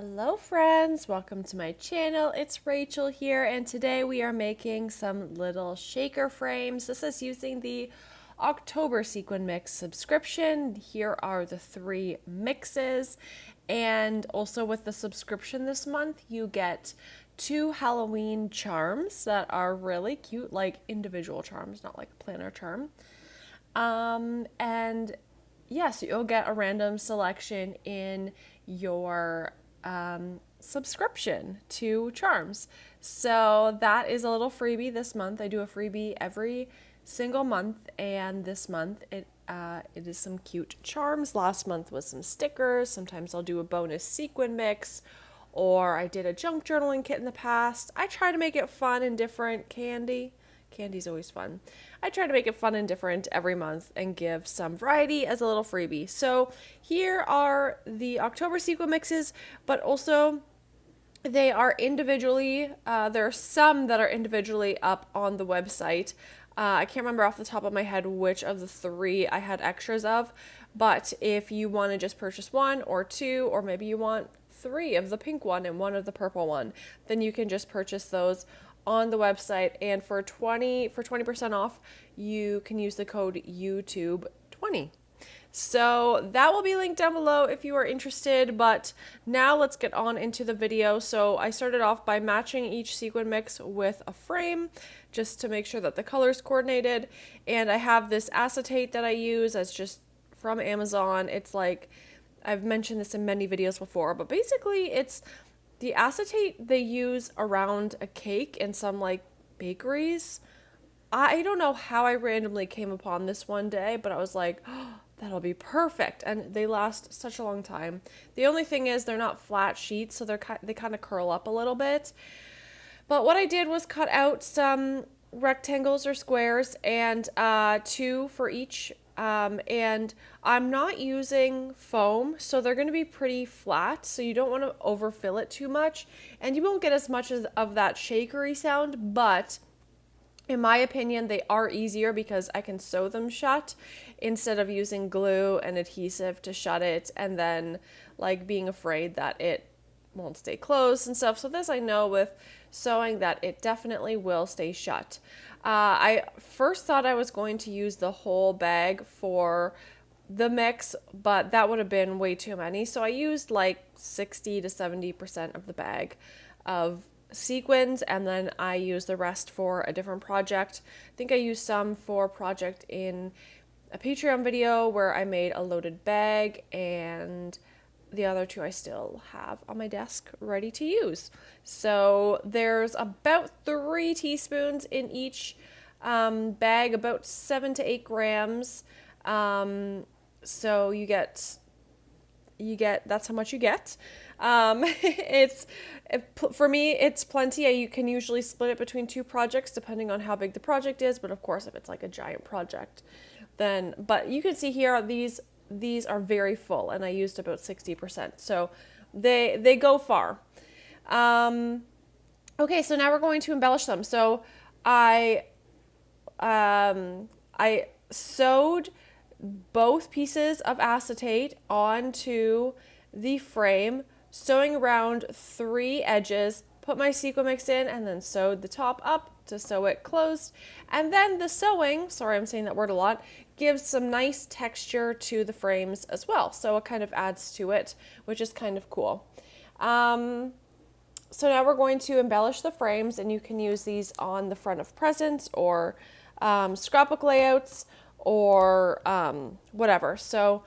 Hello friends, welcome to my channel. It's Rachel here and today we are making some little shaker frames. This is using the October Sequin Mix subscription. Here are the 3 mixes, and also with the subscription this month you get 2 Halloween charms that are really cute, like individual charms, not like a planner charm. And yes, you'll get a random selection in your subscription to charms. So that is a little freebie this month. I do a freebie every single month, and this month it is some cute charms. Last month was some stickers. Sometimes I'll do a bonus sequin mix, or I did a junk journaling kit in the past. I try to make it fun and different. Candy's always fun. I try to make it fun and different every month and give some variety as a little freebie. So here are the October sequin mixes, but also they are individually, there are some that are individually up on the website. I can't remember off the top of my head which of the 3 I had extras of, but if you want to just purchase 1 or 2, or maybe you want 3 of the pink one and 1 of the purple one, then you can just purchase those on the website, and for 20% off you can use the code YouTube20. So that will be linked down below if you are interested, but now let's get on into the video. So I started off by matching each sequin mix with a frame just to make sure that the colors coordinated, and I have this acetate that I use as just from Amazon. It's like, I've mentioned this in many videos before, but basically it's the acetate they use around a cake in some like bakeries. I don't know how I randomly came upon this one day, but I was like, oh, that'll be perfect. And they last such a long time. The only thing is they're not flat sheets, so they kind of curl up a little bit. But what I did was cut out some rectangles or squares, and 2 for each. And I'm not using foam, so they're going to be pretty flat, so you don't want to overfill it too much, and you won't get as much of that shakery sound, but in my opinion, they are easier because I can sew them shut instead of using glue and adhesive to shut it and then like being afraid that it won't stay closed and stuff. So this I know with sewing that it definitely will stay shut. I first thought I was going to use the whole bag for the mix, but that would have been way too many. So I used like 60 to 70% of the bag of sequins, and then I used the rest for a different project. I think I used some for a project in a Patreon video where I made a loaded bag, and the other 2 I still have on my desk ready to use. So there's about 3 teaspoons in each bag, about 7 to 8 grams. So you get that's how much you get. For me it's plenty. You can usually split it between 2 projects depending on how big the project is, but of course if it's like a giant project, then, but you can see here these are very full, and I used about 60%, so they go far. Okay, so now we're going to embellish them. So I sewed both pieces of acetate onto the frame, sewing around 3 edges, put my sequin mix in, and then sewed the top up to sew it closed. And then the sewing, sorry I'm saying that word a lot, gives some nice texture to the frames as well. So it kind of adds to it, which is kind of cool. So now we're going to embellish the frames, and you can use these on the front of presents or scrapbook layouts or whatever. So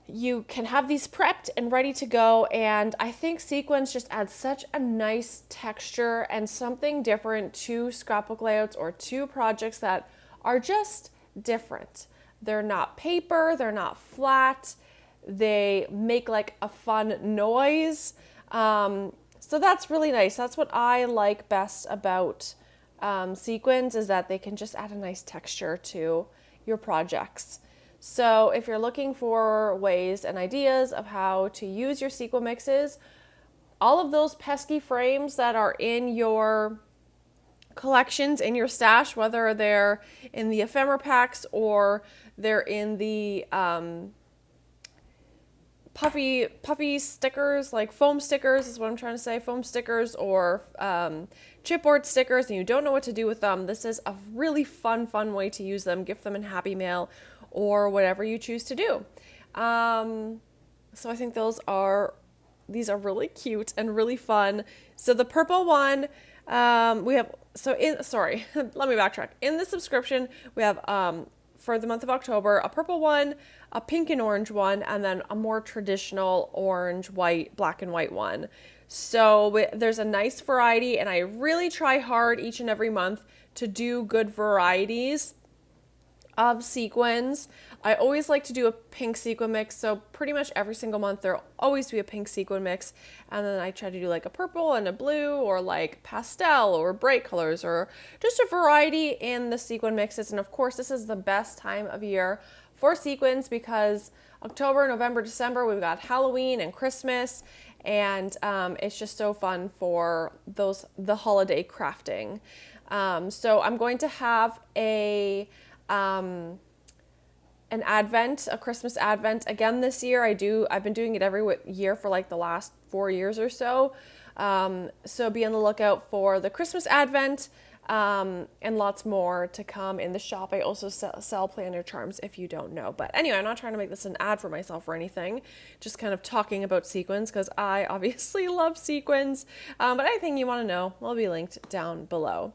you can have these prepped and ready to go, and I think sequins just add such a nice texture and something different to scrapbook layouts or to projects that are just different. They're not paper, they're not flat, they make like a fun noise. So that's really nice. That's what I like best about sequins, is that they can just add a nice texture to your projects. So if you're looking for ways and ideas of how to use your sequin mixes, all of those pesky frames that are in your collections, in your stash, whether they're in the ephemera packs or they're in the puffy stickers, like foam stickers is what I'm trying to say, foam stickers or chipboard stickers, and you don't know what to do with them, this is a really fun way to use them. Gift them in Happy Mail or whatever you choose to do. So I think these are really cute and really fun. So the purple one, we have, let me backtrack. In the subscription, we have, for the month of October, a purple one, a pink and orange one, and then a more traditional orange, white, black and white one. So there's a nice variety, and I really try hard each and every month to do good varieties of sequins. I always like to do a pink sequin mix, so pretty much every single month there'll always be a pink sequin mix, and then I try to do like a purple and a blue, or like pastel or bright colors, or just a variety in the sequin mixes. And of course, this is the best time of year for sequins because October, November, December, we've got Halloween and Christmas, and it's just so fun for the holiday crafting. So I'm going to have an advent, a Christmas advent again this year. I've been doing it every year for like the last 4 years or so. So be on the lookout for the Christmas advent, and lots more to come in the shop. I also sell planner charms if you don't know. But anyway, I'm not trying to make this an ad for myself or anything, just kind of talking about sequins because I obviously love sequins. But anything you want to know will be linked down below.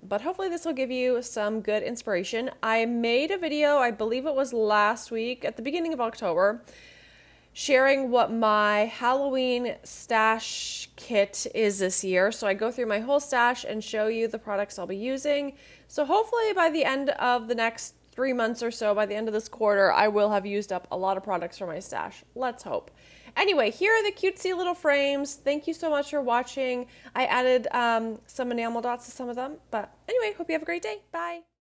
But hopefully this will give you some good inspiration. I made a video, I believe it was last week at the beginning of October, sharing what my Halloween stash kit is this year. So I go through my whole stash and show you the products I'll be using. So hopefully by the end of the next 3 months or so, by the end of this quarter, I will have used up a lot of products from my stash. Let's hope. Anyway, here are the cutesy little frames. Thank you so much for watching. I added some enamel dots to some of them. But anyway, hope you have a great day. Bye.